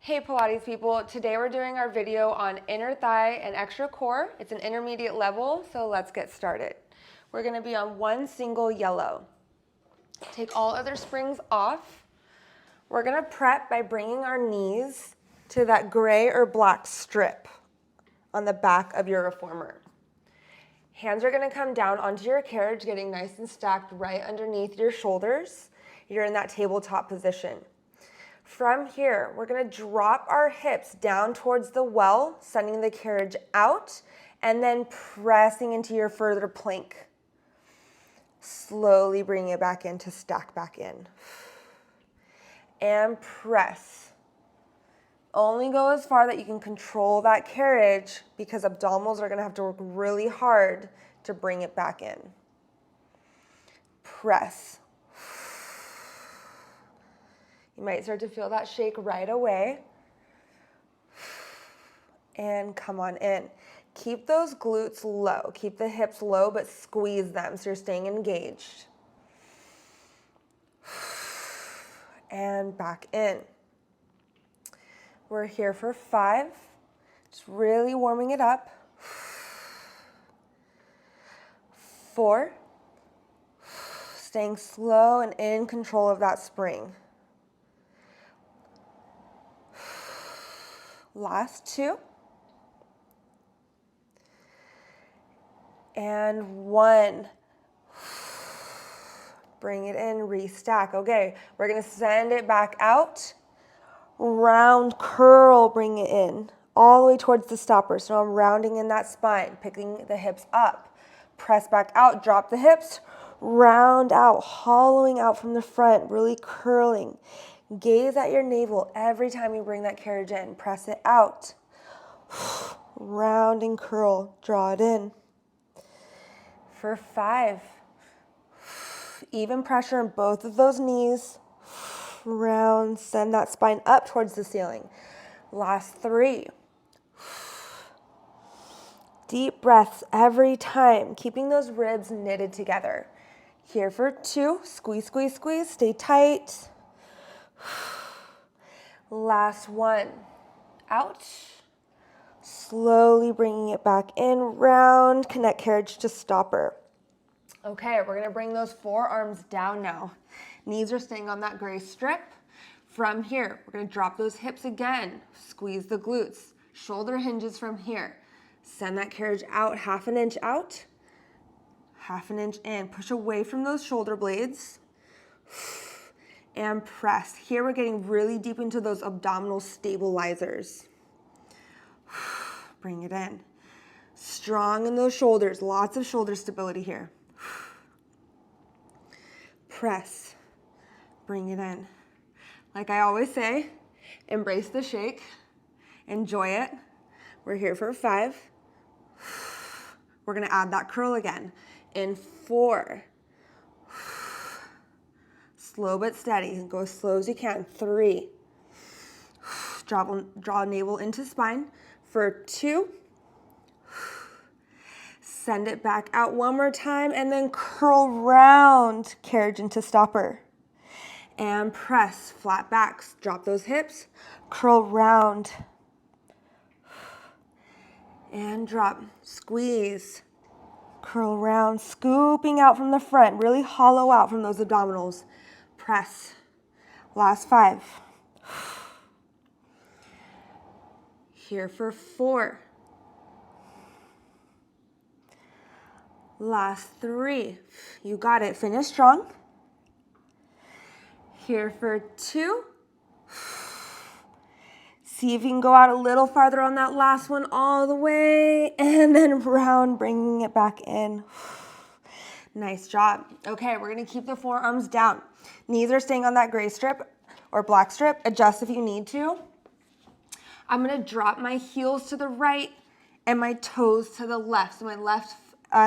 Hey Pilates people, today we're doing our video on inner thigh and extra core. It's an intermediate level, so let's get started. We're gonna be on one single yellow. Take all other springs off. We're gonna prep by bringing our knees to that gray or black strip on the back of your reformer. Hands are gonna come down onto your carriage, getting nice and stacked right underneath your shoulders. You're in that tabletop position. From here, we're gonna drop our hips down towards the well, sending the carriage out, and then pressing into your further plank. Slowly bring it back in to stack back in. And press. Only go as far that you can control that carriage because abdominals are gonna have to work really hard to bring it back in. Press. You might start to feel that shake right away. And come on in. Keep those glutes low. Keep the hips low, but squeeze them so you're staying engaged. And back in. We're here for 5. Just really warming it up. 4. Staying slow and in control of that spring. Last 2. And 1. Bring it in, restack. Okay, we're gonna send it back out. Round curl, bring it in. All the way towards the stopper. So I'm rounding in that spine, picking the hips up. Press back out, drop the hips. Round out, hollowing out from the front, really curling. Gaze at your navel every time you bring that carriage in. Press it out. Round and curl. Draw it in. For 5. Even pressure in both of those knees. Round. Send that spine up towards the ceiling. Last 3. Deep breaths every time. Keeping those ribs knitted together. Here for 2. Squeeze, squeeze, squeeze. Stay tight. Last 1. Out. Slowly bringing it back in, round, connect carriage to stopper. Okay, we're gonna bring those forearms down now. Knees are staying on that gray strip. From here, we're gonna drop those hips again. Squeeze the glutes. Shoulder hinges from here. Send that carriage out, 1/2 inch out, 1/2 inch in. Push away from those shoulder blades. And press. Here we're getting really deep into those abdominal stabilizers. Bring it in. Strong in those shoulders. Lots of shoulder stability here. Press. Bring it in. Like I always say, embrace the shake. Enjoy it. We're here for 5. We're going to add that curl again. In 4. Slow but steady. Go as slow as you can. 3. Draw navel into spine. For 2. Send it back out one more time and then curl round, carriage into stopper. And press, flat backs. Drop those hips. Curl round. And drop. Squeeze. Curl round, scooping out from the front. Really hollow out from those abdominals. Press. Last 5. Here for 4. Last 3. You got it. Finish strong. Here for 2. See if you can go out a little farther on that last one all the way. And then round, bringing it back in. Nice job. Okay, we're going to keep the forearms down. Knees are staying on that gray strip or black strip. Adjust if you need to. I'm going to drop my heels to the right and my toes to the left. So my left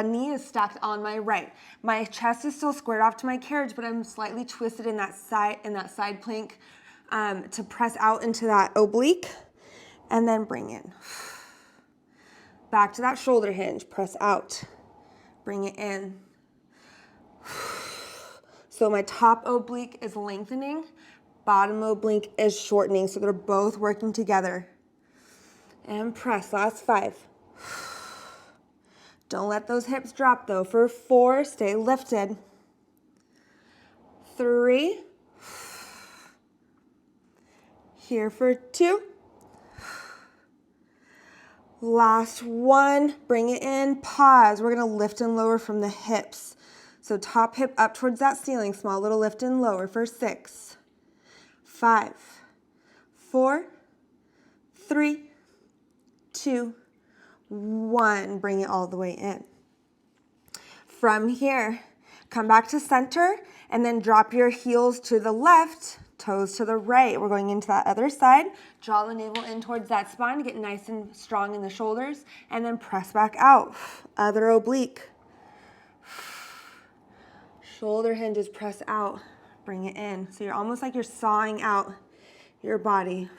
knee is stacked on my right. My chest is still squared off to my carriage, but I'm slightly twisted in that side plank to press out into that oblique and then bring in. Back to that shoulder hinge. Press out. Bring it in. So my top oblique is lengthening. Bottom oblique is shortening, so they're both working together. And press, last 5. Don't let those hips drop though. For 4, stay lifted. 3. Here for 2. Last 1, bring it in, pause. We're gonna lift and lower from the hips. So top hip up towards that ceiling, small little lift and lower for 6, 5, 4, 3, 2, 1. Bring it all the way in. From here, come back to center and then drop your heels to the left, toes to the right. We're going into that other side. Draw the navel in towards that spine, get nice and strong in the shoulders, and then press back out. Other oblique. Shoulder hinges, press out, bring it in. So you're almost like you're sawing out your body.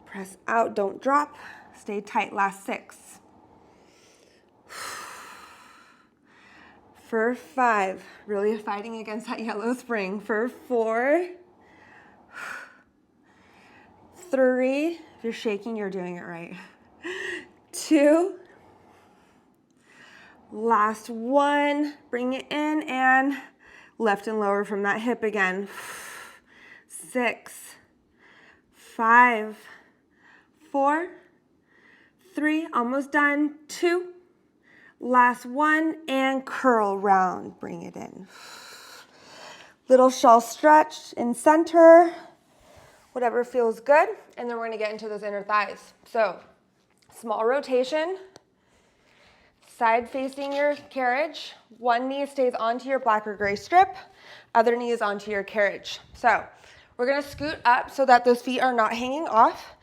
Press out, don't drop. Stay tight, last 6. For 5, really fighting against that yellow spring. For 4, 3, if you're shaking, you're doing it right. 2, last 1, bring it in and lift and lower from that hip again. 6, 5, 4, 3, almost done. 2, last 1, and curl round, bring it in. Little shawl stretch in center, whatever feels good, and then we're gonna get into those inner thighs. So, small rotation, side facing your carriage. One knee stays onto your black or gray strip, other knee is onto your carriage. So, we're gonna scoot up so that those feet are not hanging off.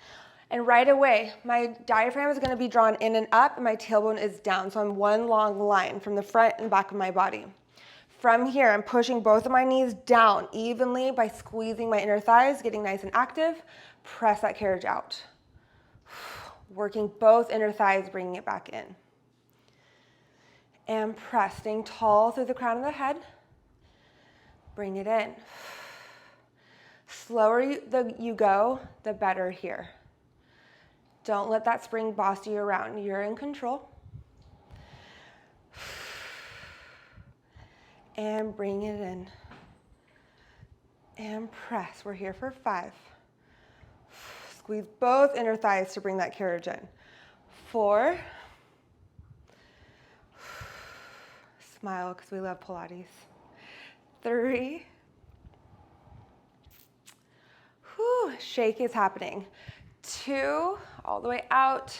And right away, my diaphragm is gonna be drawn in and up and my tailbone is down. So I'm one long line from the front and back of my body. From here, I'm pushing both of my knees down evenly by squeezing my inner thighs, getting nice and active. Press that carriage out. Working both inner thighs, bringing it back in. And press, staying tall through the crown of the head. Bring it in. Slower you go, the better here. Don't let that spring boss you around. You're in control. And bring it in. And press. We're here for 5. Squeeze both inner thighs to bring that carriage in. 4. Smile because we love Pilates. 3. Whew, shake is happening. 2, all the way out.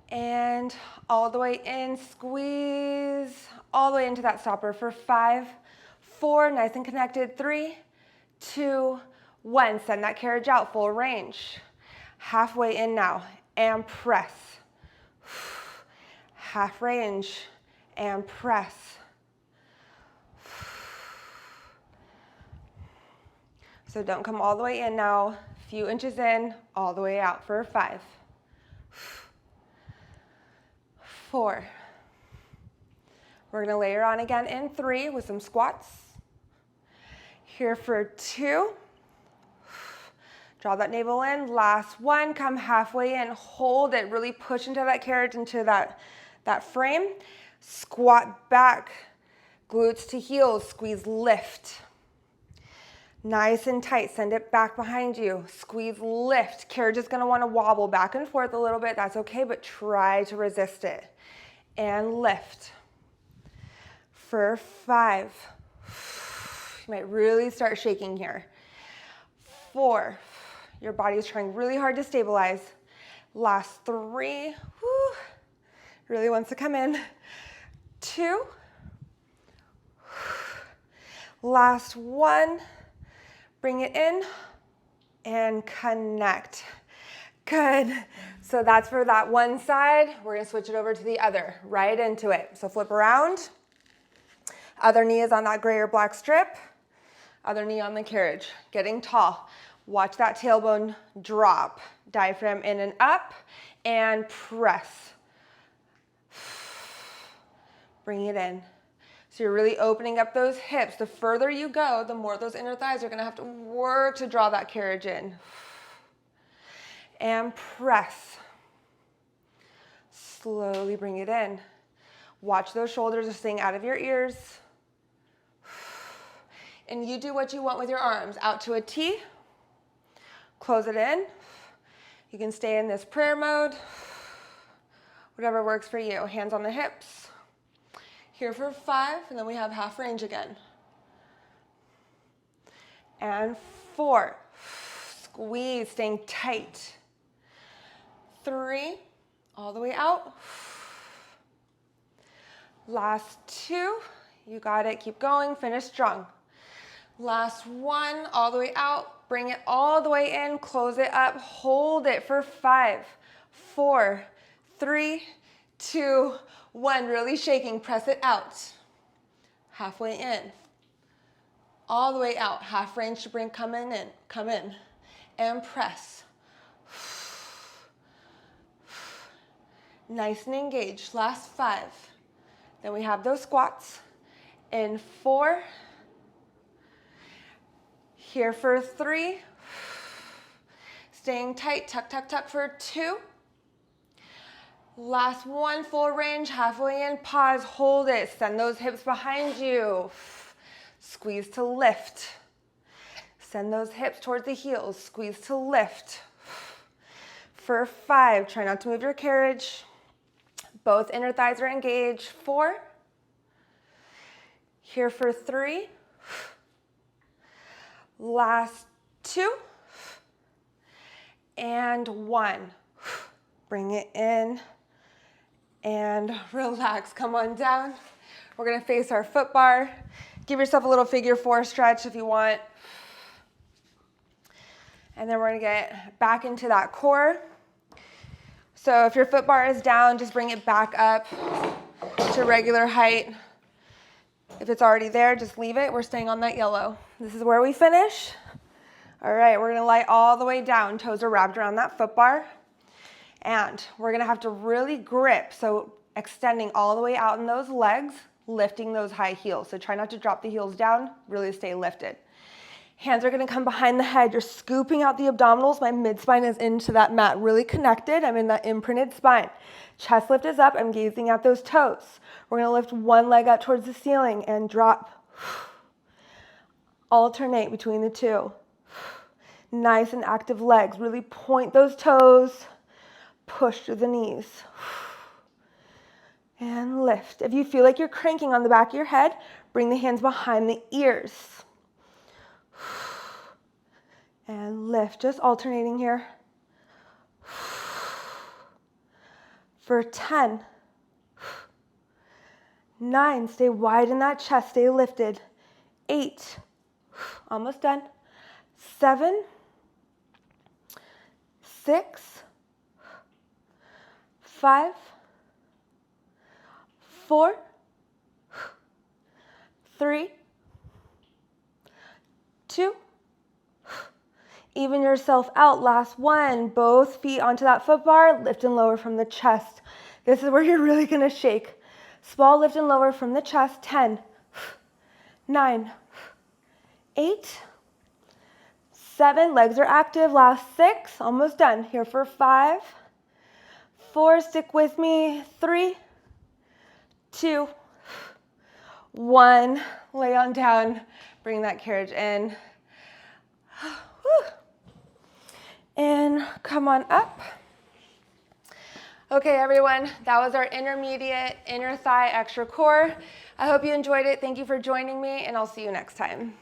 And all the way in, squeeze, all the way into that stopper for 5, 4, nice and connected. 3, 2, 1. Send that carriage out, full range. Halfway in now, and press. Half range, and press. So don't come all the way in now, few inches in, all the way out for 5, 4. We're gonna layer on again in 3 with some squats. Here for 2. Draw that navel in, last 1, come halfway in, hold it, really push into that carriage, into that frame. Squat back, glutes to heels, squeeze, lift. Nice and tight, send it back behind you. Squeeze, lift. Carriage is gonna wanna wobble back and forth a little bit, that's okay, but try to resist it. And lift. For 5. You might really start shaking here. 4. Your body is trying really hard to stabilize. Last 3. Whew. Really wants to come in. 2. Last 1. Bring it in and connect. Good. So that's for that one side. We're gonna switch it over to the other, right into it. So flip around. Other knee is on that gray or black strip. Other knee on the carriage. Getting tall. Watch that tailbone drop. Diaphragm in and up and press. Bring it in. So you're really opening up those hips. The further you go, the more those inner thighs are gonna have to work to draw that carriage in. And press. Slowly bring it in. Watch those shoulders are staying out of your ears. And you do what you want with your arms. Out to a T. Close it in. You can stay in this prayer mode. Whatever works for you. Hands on the hips. Here for 5, and then we have half range again. And 4. Squeeze, staying tight. 3, all the way out. Last 2, you got it, keep going, finish strong. Last 1, all the way out, bring it all the way in, close it up, hold it for 5, 4, 3, 2, 1, really shaking, press it out. Halfway in, all the way out, half range to bring, come in, and press. Nice and engaged, last 5. Then we have those squats in 4, here for 3, staying tight, tuck, tuck, tuck for 2, last 1, full range, halfway in, pause, hold it, send those hips behind you, squeeze to lift, send those hips towards the heels, squeeze to lift, for 5, try not to move your carriage, both inner thighs are engaged, 4, here for 3, last 2, and 1. Bring it in and relax. Come on down. We're gonna face our foot bar. Give yourself a little figure 4 stretch if you want. And then we're gonna get back into that core. So if your foot bar is down, just bring it back up to regular height. If it's already there, just leave it. We're staying on that yellow. This is where we finish. All right, we're gonna lie all the way down. Toes are wrapped around that foot bar. And we're gonna have to really grip. So extending all the way out in those legs, lifting those high heels. So try not to drop the heels down, really stay lifted. Hands are gonna come behind the head. You're scooping out the abdominals. My mid-spine is into that mat, really connected. I'm in that imprinted spine. Chest lift is up. I'm gazing at those toes. We're gonna lift one leg up towards the ceiling and drop. Alternate between the two. Nice and active legs. Really point those toes. Push through the knees. And lift. If you feel like you're cranking on the back of your head, bring the hands behind the ears. And lift, just alternating here. For 10, 9, stay wide in that chest, stay lifted. 8, almost done. 7, 6, 5, 4, 3, 2, even yourself out. Last 1, both feet onto that foot bar, lift and lower from the chest. This is where you're really gonna shake. Small lift and lower from the chest. 10, 9, 8, 7, legs are active. Last 6, almost done. Here for 5, 4, stick with me. 3, 2, 1, lay on down, bring that carriage in. And come on up. Okay, everyone, that was our intermediate inner thigh extra core. I hope you enjoyed it. Thank you for joining me, and I'll see you next time.